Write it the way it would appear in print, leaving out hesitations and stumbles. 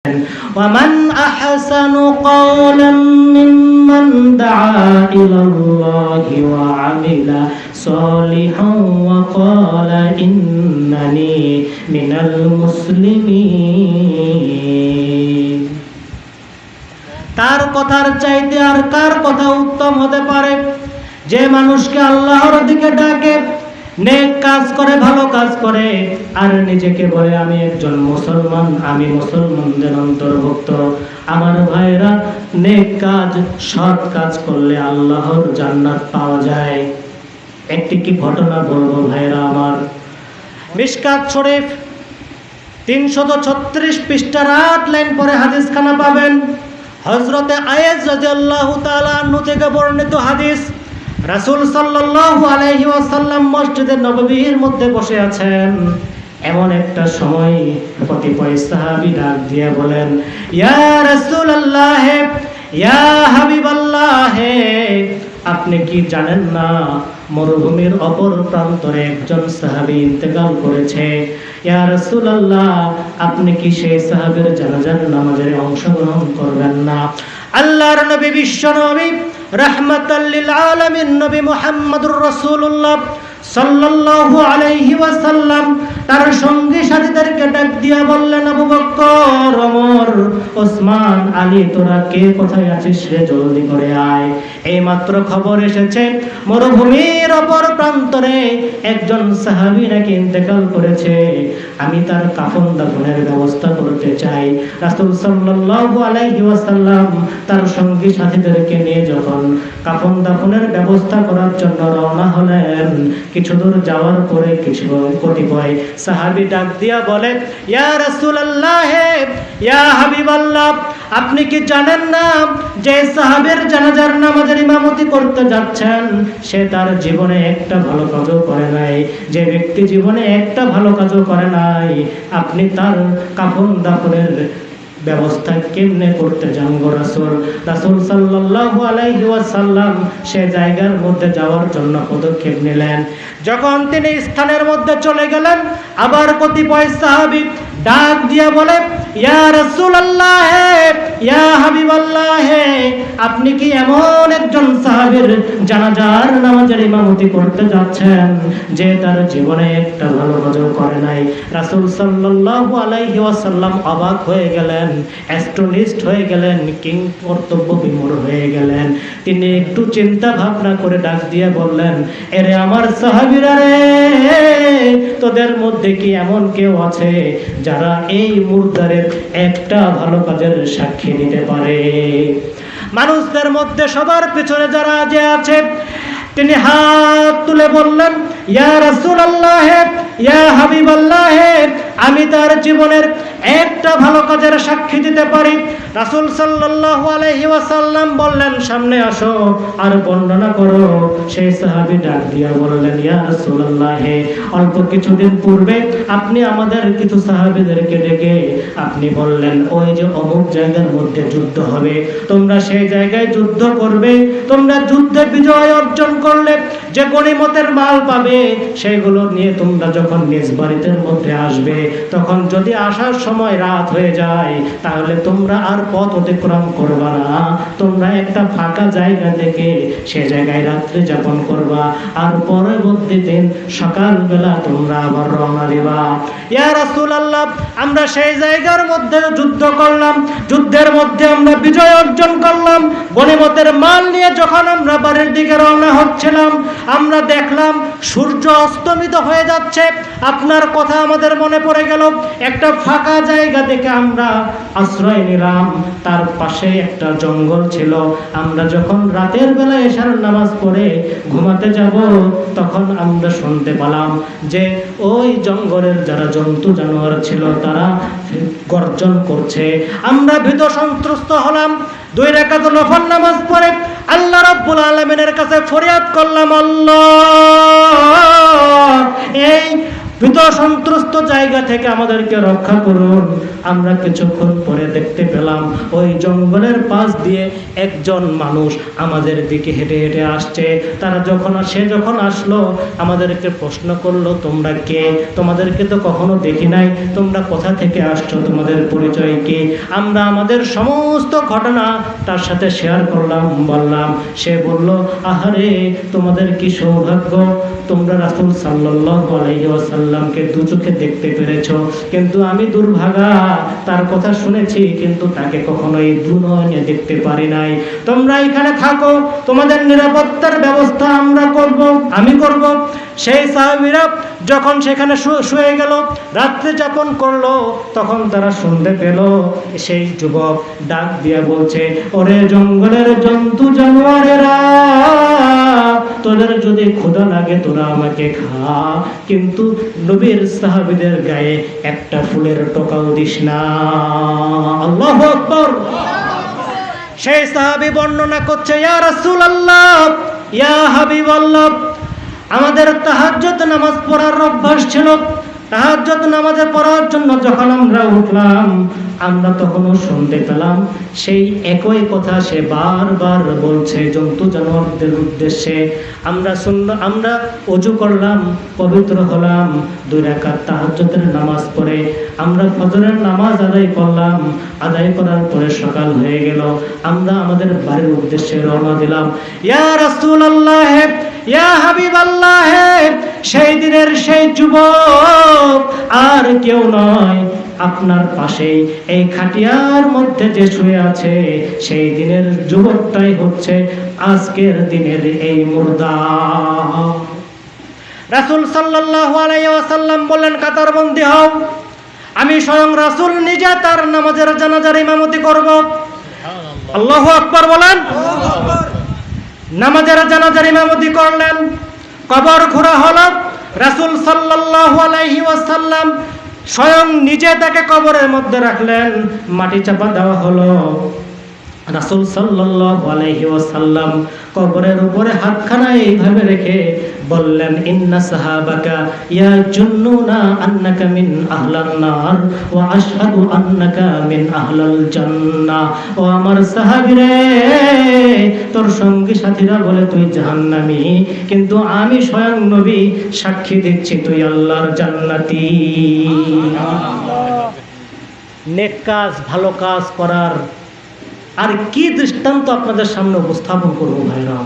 ومن أحسن قولا ممن دعا إلى الله وعمل صالحا وقال إنني من المسلمين। তার কথার চাইতে আর কার কথা উত্তম হতে পারে যে মানুষকে আল্লাহর দিকে ডাকে, নেক কাজ করে, ভালো কাজ করে, আর নিজেকে বলে আমি একজন মুসলমান, আমি মুসলমানদের অন্তর্ভুক্ত। আমার ভাইরা, নেক কাজ, সৎ কাজ করলে আল্লাহর জান্নাত পাওয়া যায়। একটি কি ঘটনা বলবো ভাইরা আমার। মিশকাত শরীফ 336 পৃষ্ঠার 8 লাইন পরে হাদিসখানা পাবেন। হযরতে আয়েশ রাদিয়াল্লাহু তাআলা আনহু থেকে বর্ণিত হাদিস। রাসূল সাল্লাল্লাহু আলাইহি ওয়াসাল্লাম মসজিদে নববীর মধ্যে বসে আছেন। এমন একটা সময় কতিপয় সাহাবী ডাক দিয়ে বলেন, ইয়া রাসূলুল্লাহ, ইয়া হাবিবাল্লাহ, আপনি কি জানেন না মরুভূমির অপর প্রান্তরে একজন সাহাবী ইন্তেকাল করেছে? ইয়া রাসূলুল্লাহ, আপনি কি সেই সাহাবীর জানাজার নামাজে অংশগ্রহণ করবেন না? আল্লাহর নবী, বিশ্ব নবী, রাহমাতাল লিল আলামিন নবী মুহাম্মদুর রাসূলুল্লাহ সাল্লাল্লাহু আলাইহি ওয়াসাল্লাম তার সঙ্গী সাথীদেরকে ডাক দিয়া বললেন, আবু বকর, ওমর, ওসমান, আলী, তোরা কে কোথায় আছিস রে? জলদি করে আয়। এইমাত্র খবর এসেছে মরুভূমির অপর প্রান্তরে একজন সাহাবী নাকি ইন্তেকাল করেছে। আমি তার কাফন দাফনের ব্যবস্থা করতে চাই। রাসূল সাল্লাল্লাহু আলাইহি ওয়াসাল্লাম তার সঙ্গী সাথীদেরকে নিয়ে যখন কাফন দাফনের ব্যবস্থা করার জন্য রওনা হলেন, কিছু দূর যাওয়ার পরে কতিপয় সাহাবী ডাক দিয়া বলে, ইয়া রাসূলুল্লাহ, ইয়া হাবিবাল্লাহ, আপনি কি জানেন না যে সাহাবীর জানাজার নামাজের ইমামতি করতে যাচ্ছেন সে তার জীবনে একটা ভালো কাজও করে নাই। যে ব্যক্তি জীবনে একটা ভালো কাজও করে নাই, আপনি তার কাফন দাফনের ব্যবস্থা কেমনে করতে যান গো রাসূল? রাসূল সাল্লাল্লাহু আলাইহি ওয়াসাল্লাম সে জায়গার মধ্যে যাওয়ার জন্য পদক্ষেপ নিলেন। যখন তিনি স্থানের মধ্যে চলে গেলেন, আবার কতিপয় সাহাবী ডাক দিয়া বলে, ইয়া রাসূলুল্লাহ, ইয়া হাবিবাল্লাহ, আপনি কি এমন একজন সাহাবীর জানাজার নামাজের ইমামতি করতে যাচ্ছেন যে তার জীবনে একটা ভালো কাজও করে নাই? রাসূল সাল্লাল্লাহু আলাইহি ওয়াসাল্লাম অবাক হয়ে গেলেন, অ্যাস্টনিশড হয়ে গেলেন, কিং কর্তব্য বিমূঢ় হয়ে গেলেন। তিনি একটু চিন্তা ভাবনা করে ডাক দিয়ে বললেন, এরে আমার সাহাবীরা রে, তোদের মধ্যে কি এমন কেউ আছে যারা এই মুর্দারের একটা ভালো কাজের সাক্ষী দিতে পারে? মানুষদের মধ্যে সবার পিছনে যারা যে আছে, তিনি হাত তুলে বললেন, ইয়া রাসূলুল্লাহ, ইয়া হাবিবাল্লাহ, আমি তার জীবনের একটা ভালো কাজের সাক্ষী দিতে পারি। রাসূল সাল্লাল্লাহু আলাইহি ওয়াসাল্লাম বললেন, সামনে আসো আর বর্ণনা করো। সেই সাহাবী ডাক দিয়া বললেন, ইয়া রাসূলুল্লাহ, অল্প কিছুদিন পূর্বে আপনি আমাদের কিছু সাহাবীদেরকে ডেকে আপনি বললেন, ওই যে অমুক জায়গার মধ্যে যুদ্ধ হবে, তোমরা সেই জায়গায় যুদ্ধ করবে, তোমরা যুদ্ধে বিজয় অর্জন করলে যে গনিমতের মাল পাবে সেগুলো নিয়ে তোমরা যখন নিজ বাড়িতে মধ্যে আসবে, তখন যদি আসার সময় রাত হয়ে যায় তাহলে তোমরা আর পথ অতিক্রম করবা না, তোমরা একটা ফাঁকা জায়গা দেখে সে জায়গায় রাত্রি যাপন করবা, আর পরবর্তী দিন সকালবেলা তোমরা আবার রওনা দিবা। ইয়া রাসূলুল্লাহ, আমরা সেই জায়গার মধ্যে যুদ্ধ করলাম, যুদ্ধের মধ্যে আমরা বিজয় অর্জন করলাম, গনিমতের মাল নিয়ে যখন আমরা বাড়ির দিকে রওনা হচ্ছিলাম, আমরা দেখলাম সূর্য অস্তমিত হয়ে যাচ্ছে। আপনার কথা আমাদের মনে পড়ে গেল, একটা ফাঁকা জায়গা দেখে আমরা আশ্রয় নিলাম, তার পাশে একটা জঙ্গল ছিল। আমরা যখন রাতের বেলা এশার নামাজ পড়ে ঘুমাতে যাব, তখন আমরা শুনতে পেলাম যে ওই জঙ্গলের যারা জন্তু জানোয়ার ছিল তারা গর্জন করছে। আমরা ভীত সন্ত্রস্ত হলাম। 2 রাকাত নফল নামাজ পড়ে আল্লাহ রাব্বুল আলামিনের কাছে ফরিয়াদ করলাম, আল্লাহ, এই ভীত সন্ত্রস্ত জায়গা থেকে আমাদেরকে রক্ষা করুন। আমরা কিছুক্ষণ পরে দেখতে পেলাম ওই জঙ্গলের পাশ দিয়ে একজন মানুষ আমাদের দিকে হেঁটে হেঁটে আসছে। সে যখন আসলো আমাদেরকে প্রশ্ন করলো, তোমরা কে? তোমাদেরকে তো কখনো দেখি নাই, তোমরা কোথা থেকে আসছো, তোমাদের পরিচয় কি? আমরা আমাদের সমস্ত ঘটনা তার সাথে শেয়ার করলাম, বললাম। সে বলল, আহারে তোমাদের কি সৌভাগ্য, তোমরা রাসূল সাল্লাল্লাহু আলাইহি ওয়াসাল্লামকে দু চোখে দেখতে পেরেছো, কিন্তু আমি দুর্ভাগা, তার কথা শুনেছি কিন্তু তাকে কখনোই দু নয়নে দেখতে পারি নাই। তোমরা এখানে থাকো, তোমাদের নিরাপত্তার ব্যবস্থা আমি করব। সেই সাহাবীরা যখন সেখানে শুয়ে গেল, রাত্রি যাপন করলো, তখন তারা শুনতে পেল সেই যুবক ডাক দিয়া বলছে, ওরে জঙ্গলের জন্তু জানোয়ারেরা, তোদের যদি ক্ষুধা লাগে তোরা আমাকে খা, কিন্তু নবীর সাহাবীদের গায়ে একটা ফুলের টোকাও দিস না। আল্লাহু আকবার। সেই সাহাবী বর্ণনা করছে, ইয়া রাসূলুল্লাহ, ইয়া হাবিবাল্লাহ, আমাদের তাহাজ্জুদ নামাজ পড়ার অভ্যাস ছিল। তাহাজ্জুদ নামাজে পড়ার জন্য যখন আমরা উঠলাম, আমরা তখনও শুনতে পেলাম সেই একই কথা সে বারবার বলছে জন্তু জানোয়ারদের উদ্দেশ্যে। আমরা ওযু করলাম, পবিত্র হলাম, 2 রাকাত তাহাজ্জুদের নামাজ পড়ে আমরা ফজরের নামাজ আদায় করলাম। আদায় করার পরে সকাল হয়ে গেল, আমরা আমাদের বাড়ির উদ্দেশ্যে রওনা দিলাম। ইয়া রাসূলুল্লাহ, ইয়া হাবিবাল্লাহ, সেই দিনের সেই যুবক আর কেউ নয়, আপনার পাশেই এই খাটিয়ার মধ্যে যে শুয়ে আছে, সেই দিনের যুবকটাই হচ্ছে আজকের দিনের এই মুর্দা। রাসূল সাল্লাল্লাহু আলাইহি ওয়াসাল্লাম বললেন, কাতারবন্দি হও, আমি স্বয়ং রাসূল নিজে তার নামাজের জানাজার ইমামতি করব। আল্লাহু আকবার বলেন। নামাজের জানাজার ইমামতি করলেন, কবর খোঁড়া হলো। রাসূল সাল্লাল্লাহু আলাইহি ওয়াসাল্লাম স্বয়ং নিজে তাকে কবরের মধ্যে রাখলেন, মাটি চাপা দেওয়া হলো। রাসূল সাল্লাল্লাহু আলাইহি ওয়াসাল্লাম কবরের উপরে হাতখানা এইভাবে রেখে বললেন, ইন্না সাহাবাকা ইয়াজুন্নুনা আন্নাকা মিন আহলান নার ওয়া আশহাদু আন্নাকা মিন আহলাল জান্নাহ। ও আমার সাহাবীরে, তোর সঙ্গী সাথীরা বলে তুই জাহান্নামী, কিন্তু আমি স্বয়ং নবী সাক্ষী দিচ্ছি তুই আল্লাহর জান্নাতি। নেক কাজ, ভালো কাজ করার আর কি দৃষ্টান্ত আপনাদের সামনে উপস্থাপন করবো ভাইরা।